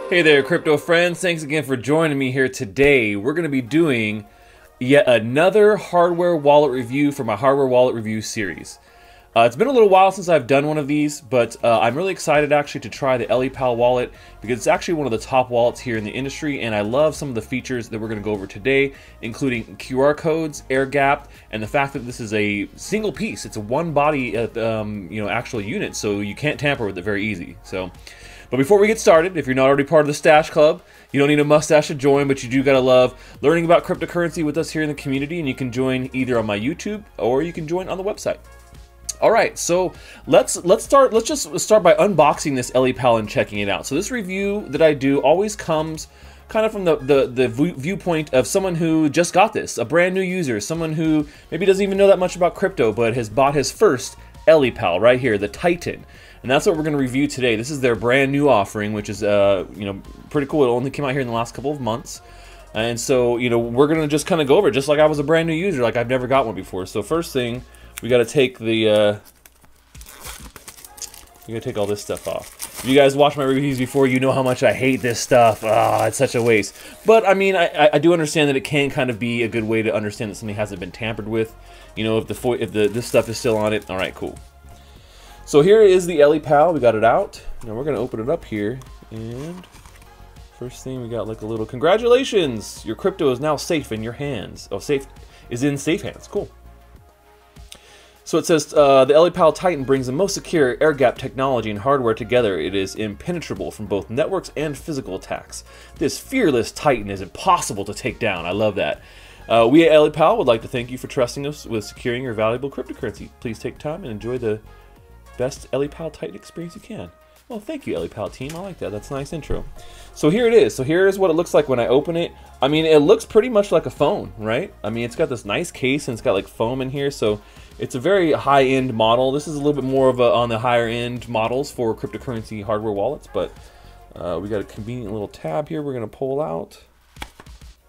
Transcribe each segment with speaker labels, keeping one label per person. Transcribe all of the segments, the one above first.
Speaker 1: Hey there, crypto friends. Thanks again for joining me here today. We're going to be doing yet another hardware wallet review for my hardware wallet review series. It's been a little while since I've done one of these, but I'm really excited actually to try the Ape wallet because it's actually one of the top wallets here in the industry, and I love some of the features that we're going to go over today, including QR codes, air gapped, and the fact that this is a single piece. It's a one body actual unit, so you can't tamper with it very easy. But before we get started, if you're not already part of the Stash Club, you don't need a mustache to join, but you do gotta love learning about cryptocurrency with us here in the community, and you can join either on my YouTube or you can join on the website. All right, so let's just start by unboxing this Ape and checking it out. So this review that I do always comes kind of from the viewpoint of someone who just got this, a brand new user, someone who maybe doesn't even know that much about crypto, but has bought his first Ape right here, the Titan. And that's what we're going to review today. This is their brand new offering, which is pretty cool. It only came out here in the last couple of months. And so, we're going to just kind of go over it just like I was a brand new user, like I've never got one before. So first thing, we got to take the we got to take all this stuff off. If you guys watch my reviews before, you know how much I hate this stuff. It's such a waste. But I mean, I do understand that it can kind of be a good way to understand that something hasn't been tampered with. If this stuff is still on it. All right, cool. So here is the Ape. We got it out. Now we're gonna open it up here, and first thing we got like a little congratulations. Your crypto is now safe in your hands. Oh, is in safe hands. Cool. So it says the Ape Titan brings the most secure air-gap technology and hardware together. It is impenetrable from both networks and physical attacks. This fearless Titan is impossible to take down. I love that. We at Ape would like to thank you for trusting us with securing your valuable cryptocurrency. Please take time and enjoy the best Ape Titan experience you can. Well, thank you, Ape team. I like that. That's a nice intro. So here it is. So here is what it looks like when I open it. I mean, it looks pretty much like a phone, right? I mean, it's got this nice case and it's got like foam in here. So it's a very high-end model. This is a little bit more of on the higher-end models for cryptocurrency hardware wallets. But we got a convenient little tab here we're going to pull out.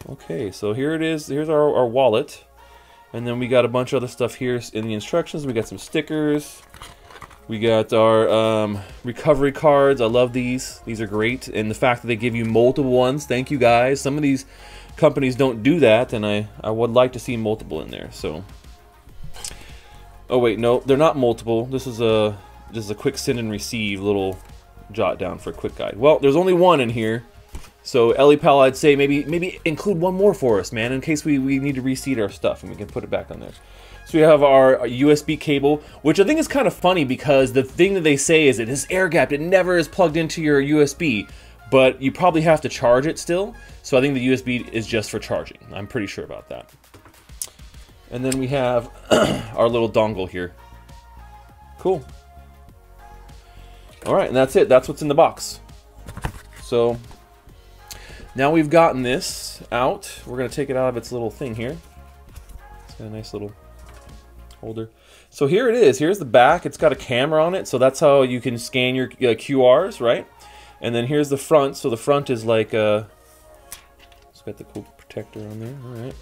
Speaker 1: Okay, so here it is. Here's our wallet. And then we got a bunch of other stuff here in the instructions. We got some stickers. We got our recovery cards. I love these. These are great. And the fact that they give you multiple ones. Thank you, guys. Some of these companies don't do that, and I would like to see multiple in there. So, oh wait, no, they're not multiple. This is just a quick send and receive little jot down for a quick guide. Well, there's only one in here. So Ape, I'd say maybe include one more for us, man, in case we need to reseat our stuff and we can put it back on there. So we have our USB cable, which I think is kind of funny because the thing that they say is that it's air gapped. It never is plugged into your USB, but you probably have to charge it still. So I think the USB is just for charging. I'm pretty sure about that. And then we have our little dongle here. Cool. All right, and that's it. That's what's in the box. So now we've gotten this out. We're going to take it out of its little thing here. It's got a nice little holder. So here it is. Here's the back. It's got a camera on it, so that's how you can scan your QRs, right? And then here's the front. So the front is like it's got the cool protector on there. All right.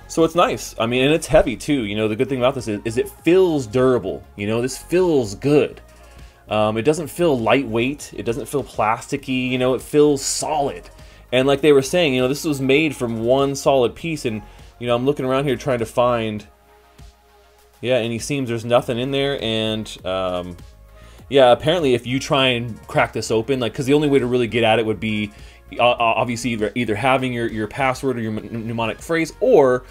Speaker 1: So it's nice. I mean, and it's heavy too. The good thing about this is it feels durable. This feels good. It doesn't feel lightweight. It doesn't feel plasticky. It feels solid. And like they were saying, this was made from one solid piece. And I'm looking around here trying to find. Yeah, and he seems there's nothing in there, and yeah, apparently if you try and crack this open, because the only way to really get at it would be obviously either having your password or your mnemonic phrase, or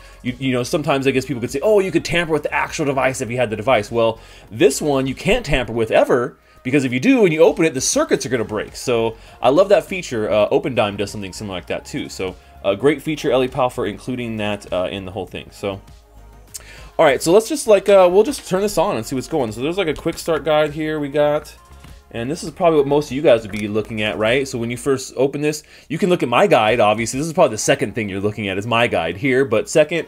Speaker 1: sometimes I guess people could say, oh, you could tamper with the actual device if you had the device. Well, this one you can't tamper with ever, because if you do and you open it, the circuits are going to break. So I love that feature. OpenDime does something similar like that too. So a great feature, Ape for including that in the whole thing. So. All right, so let's just we'll just turn this on and see what's going. So there's like a quick start guide here we got, and this is probably what most of you guys would be looking at, right? So when you first open this, you can look at my guide. Obviously, this is probably the second thing you're looking at is my guide here. But second,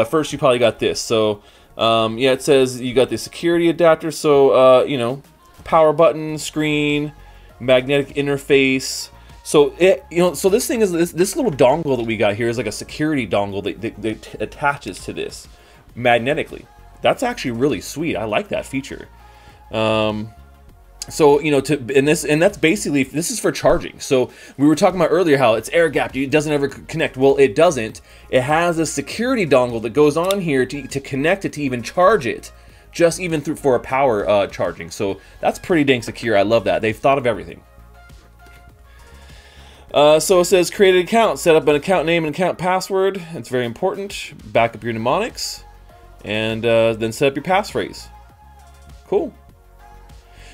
Speaker 1: first you probably got this. So yeah, it says you got the security adapter. So power button, screen, magnetic interface. So so this thing is this little dongle that we got here is like a security dongle that attaches to this magnetically. That's actually really sweet. I like that feature. So, you know, and that's basically, this is for charging. So we were talking about earlier how it's air gapped, it doesn't ever connect. Well, it doesn't. It has a security dongle that goes on here to connect it to even charge it, just even through for a power charging. So that's pretty dang secure. I love that. They've thought of everything. So it says create an account, set up an account name and account password. It's very important. Back up your mnemonics, and then set up your passphrase. Cool.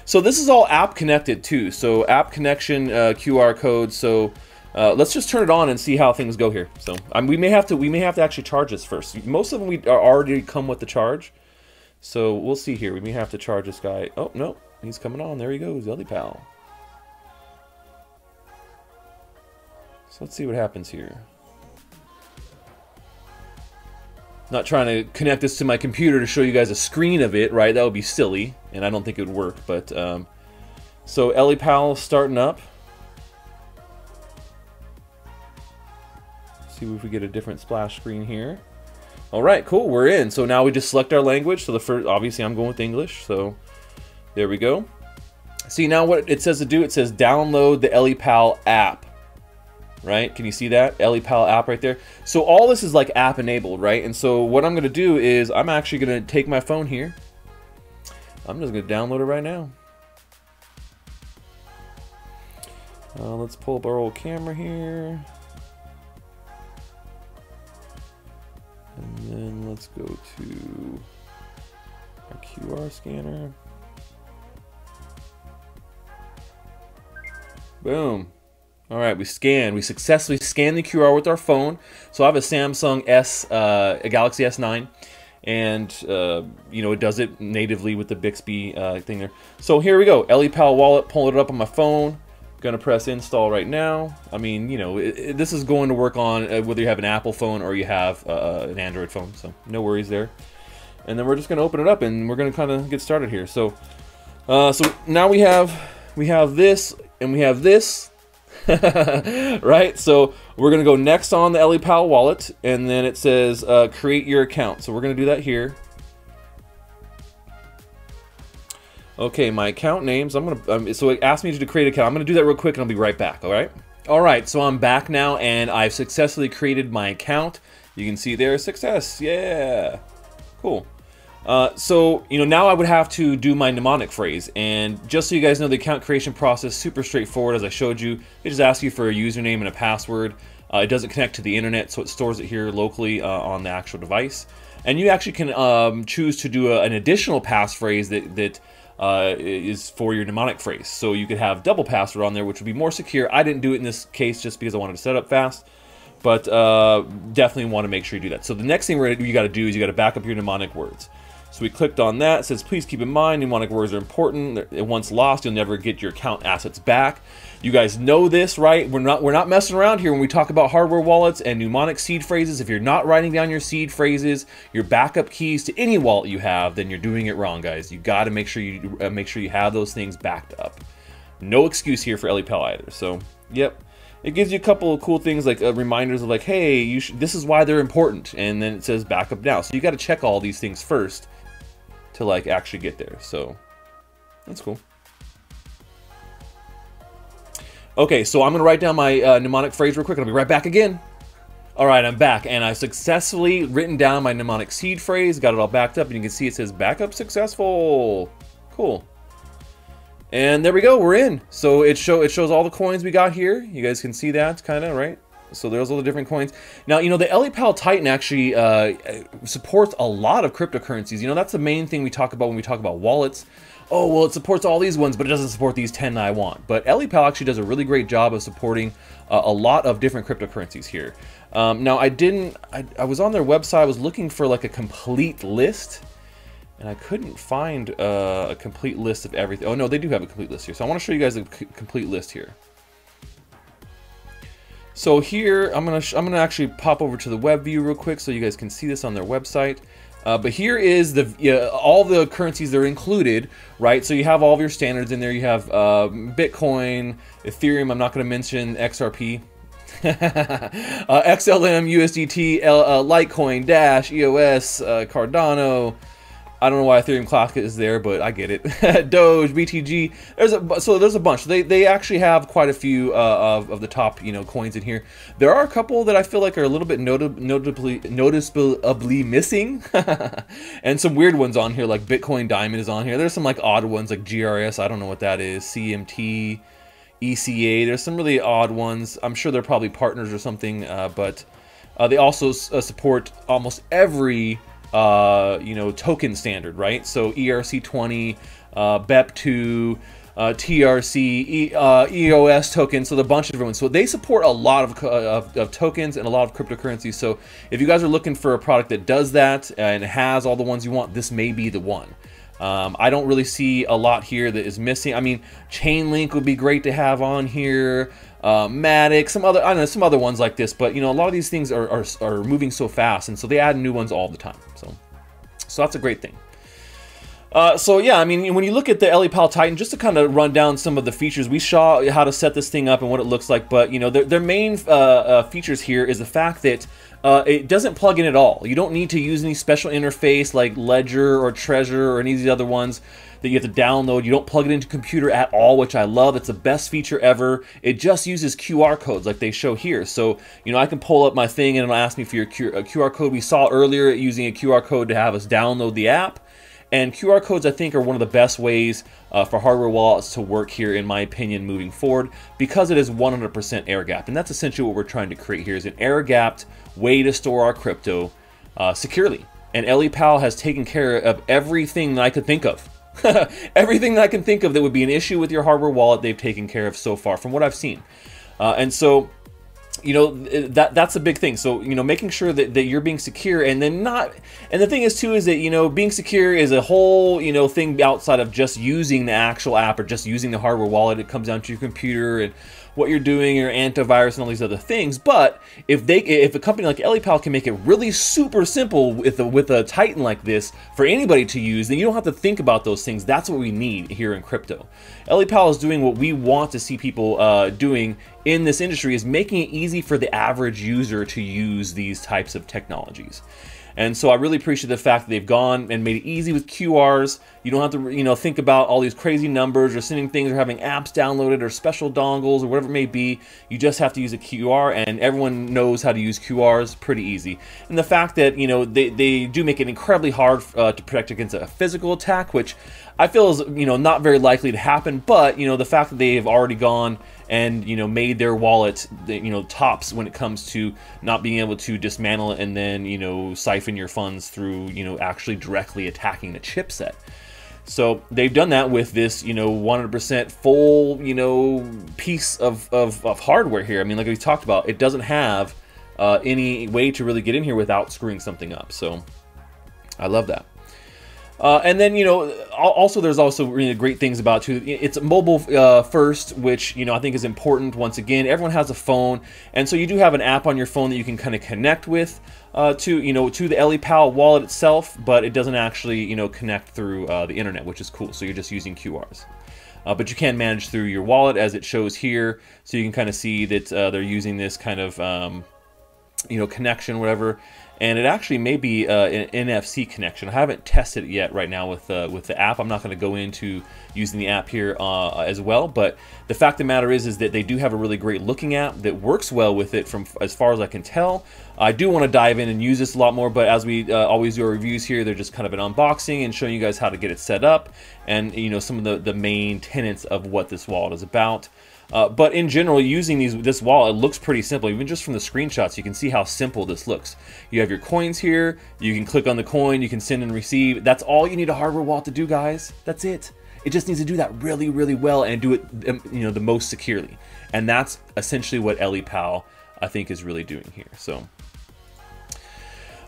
Speaker 1: So this is all app connected too. So app connection, QR code. So let's just turn it on and see how things go here. So we may have to actually charge this first. Most of them are already come with the charge. So we'll see here. We may have to charge this guy. Oh no, he's coming on. There he goes, Ellie Pal. So let's see what happens here. Not trying to connect this to my computer to show you guys a screen of it, right? That would be silly, and I don't think it would work. But so Ellie Pal starting up. See if we get a different splash screen here. All right, cool. We're in. So now we just select our language. So the first, obviously, I'm going with English. So there we go. See now what it says to do. It says download the Ellie Pal app. Right? Can you see that? Ellie Pal app right there. So all this is like app enabled, right? And so what I'm going to do is I'm actually going to take my phone here. I'm just going to download it right now. Let's pull up our old camera here. And then let's go to our QR scanner. Boom. All right, we successfully scanned the QR with our phone. So I have a Samsung a Galaxy S9, and you know, it does it natively with the Bixby thing there. So here we go, Ellie Pal wallet, pulling it up on my phone. Gonna press install right now. I mean, you know, this is going to work on whether you have an Apple phone or you have an Android phone, so no worries there. And then we're just gonna open it up and we're gonna kind of get started here. So, so now we have this and we have this. Right, so we're gonna go next on the Ellie Pal wallet, and then it says create your account. So we're gonna do that here. Okay, my account names. I'm gonna so it asked me to create an account. I'm gonna do that real quick, and I'll be right back. All right. So I'm back now, and I've successfully created my account. You can see there, success. Yeah, cool. So, you know, now I would have to do my mnemonic phrase, and just so you guys know, the account creation process, super straightforward as I showed you. It just asks you for a username and a password. It doesn't connect to the internet, so it stores it here locally on the actual device. And you actually can choose to do an additional passphrase that is for your mnemonic phrase. So you could have double password on there, which would be more secure. I didn't do it in this case just because I wanted to set up fast, but definitely want to make sure you do that. So the next thing you got to do is you got to back up your mnemonic words. So we clicked on that. It says, please keep in mind, mnemonic words are important. Once lost, you'll never get your account assets back. You guys know this, right? We're not messing around here when we talk about hardware wallets and mnemonic seed phrases. If you're not writing down your seed phrases, your backup keys to any wallet you have, then you're doing it wrong, guys. You got to make sure you have those things backed up. No excuse here for Ellie Pal either. So, yep. It gives you a couple of cool things like reminders of like, hey, this is why they're important, and then it says backup now. So you got to check all these things first to like actually get there. So that's cool. Okay, so I'm gonna write down my mnemonic phrase real quick. I'll be right back again. All right, I'm back, and I've successfully written down my mnemonic seed phrase. Got it all backed up, and you can see it says backup successful. Cool. And there we go, we're in. So it shows all the coins we got here. You guys can see that, kind of, right? So there's all the different coins. Now, you know, the Ellie Pal Titan actually supports a lot of cryptocurrencies. You know, that's the main thing we talk about when we talk about wallets. Oh, well, it supports all these ones, but it doesn't support these 10 that I want. But Ellie Pal actually does a really great job of supporting a lot of different cryptocurrencies here. Now, I was on their website. I was looking for like a complete list, and I couldn't find a complete list of everything. Oh, no, they do have a complete list here. So I want to show you guys a complete list here. So here, I'm gonna actually pop over to the web view real quick so you guys can see this on their website. But here is all the currencies that are included, right? So you have all of your standards in there. You have Bitcoin, Ethereum. I'm not going to mention XRP. XLM, USDT, Litecoin, Dash, EOS, Cardano, I don't know why Ethereum Classic is there, but I get it. Doge, BTG, there's a bunch. They actually have quite a few of the top, you know, coins in here. There are a couple that I feel like are a little bit noticeably missing, and some weird ones on here, like Bitcoin Diamond is on here. There's some like odd ones like GRS. I don't know what that is. CMT, ECA. There's some really odd ones. I'm sure they're probably partners or something, but they also support almost every you know, token standard, right? So ERC20, BEP2, TRC, EOS tokens, so a bunch of different ones. So they support a lot of tokens and a lot of cryptocurrencies. So if you guys are looking for a product that does that and has all the ones you want, this may be the one. I don't really see a lot here that is missing. I mean, Chainlink would be great to have on here. Matic, some other ones like this, but you know, a lot of these things are moving so fast, and so they add new ones all the time. So that's a great thing. So yeah, I mean, when you look at the LEPAL Titan, just to kind of run down some of the features, we saw how to set this thing up and what it looks like, but you know, their main features here is the fact that it doesn't plug in at all. You don't need to use any special interface like Ledger or Treasure or any of these other ones that you have to download. You don't plug it into a computer at all, which I love. It's the best feature ever. It just uses QR codes like they show here. So, you know, I can pull up my thing and it'll ask me for your QR code. We saw earlier using a QR code to have us download the app. And QR codes, I think, are one of the best ways for hardware wallets to work here, in my opinion, moving forward, because it is 100% air-gapped. And that's essentially what we're trying to create here, is an air-gapped way to store our crypto securely. And LEPAL has taken care of everything that I could think of. Everything that I can think of that would be an issue with your hardware wallet, they've taken care of so far, from what I've seen. And so, you know, that's a big thing. So, you know, making sure that you're being secure, and then not, and the thing is too, is that, you know, being secure is a whole, you know, thing outside of just using the actual app or just using the hardware wallet. It comes down to your computer and what you're doing, your antivirus and all these other things. But if a company like LEPAL can make it really super simple with a Titan like this for anybody to use, then you don't have to think about those things. That's what we need here in crypto. LEPAL is doing what we want to see people doing in this industry, is making it easy for the average user to use these types of technologies. And so I really appreciate the fact that they've gone and made it easy with QRs. You don't have to, you know, think about all these crazy numbers or sending things or having apps downloaded or special dongles or whatever it may be. You just have to use a QR, and everyone knows how to use QRs pretty easy. And the fact that, you know, they do make it incredibly hard to protect against a physical attack, which I feel is, you know, not very likely to happen. But, you know, the fact that they have already gone and, you know, made their wallet, you know, tops when it comes to not being able to dismantle it and then, you know, siphon your funds through, you know, actually directly attacking the chipset. So they've done that with this, you know, 100% full, you know, piece of hardware here. I mean, like we talked about, it doesn't have any way to really get in here without screwing something up. So I love that. And then, you know, also there's also really great things about it too. It's mobile first, which, you know, I think is important. Once again, everyone has a phone, and so you do have an app on your phone that you can kind of connect with to the LEPAL wallet itself, but it doesn't actually, you know, connect through the internet, which is cool. So you're just using QRs. But you can manage through your wallet, as it shows here, so you can kind of see that they're using this kind of you know, connection, whatever. And it actually may be an NFC connection. I haven't tested it yet right now with the app. I'm not going to go into using the app here as well. But the fact of the matter is that they do have a really great looking app that works well with it, from as far as I can tell. I do want to dive in and use this a lot more, but as we always do our reviews here, they're just kind of an unboxing and showing you guys how to get it set up, and, you know, some of the main tenets of what this wallet is about. But in general, using this wallet, it looks pretty simple. Even just from the screenshots, you can see how simple this looks. You have your coins here. You can click on the coin. You can send and receive. That's all you need a hardware wallet to do, guys. That's it. It just needs to do that really, really well and do it, you know, the most securely. And that's essentially what LEPAL, I think, is really doing here. So,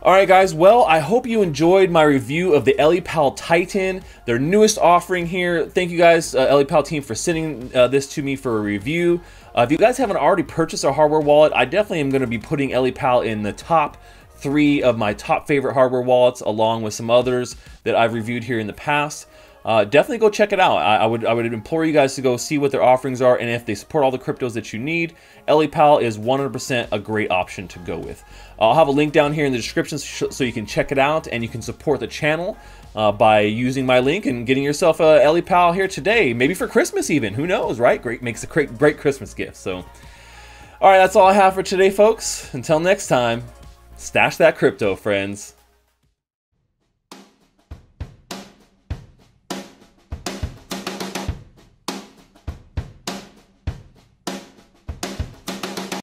Speaker 1: all right, guys. Well, I hope you enjoyed my review of the LEPAL Titan, their newest offering here. Thank you guys, LEPAL team, for sending this to me for a review. If you guys haven't already purchased a hardware wallet, I definitely am going to be putting LEPAL in the top 3 of my top favorite hardware wallets, along with some others that I've reviewed here in the past. definitely go check it out. I would implore you guys to go see what their offerings are, and if they support all the cryptos that you need, LAPal is 100% a great option to go with. I'll have a link down here in the description so you can check it out, and you can support the channel by using my link and getting yourself a LAPal here today, maybe for Christmas even. Who knows, right? Makes a great Christmas gift. So, all right, that's all I have for today, folks. Until next time, stash that crypto, friends.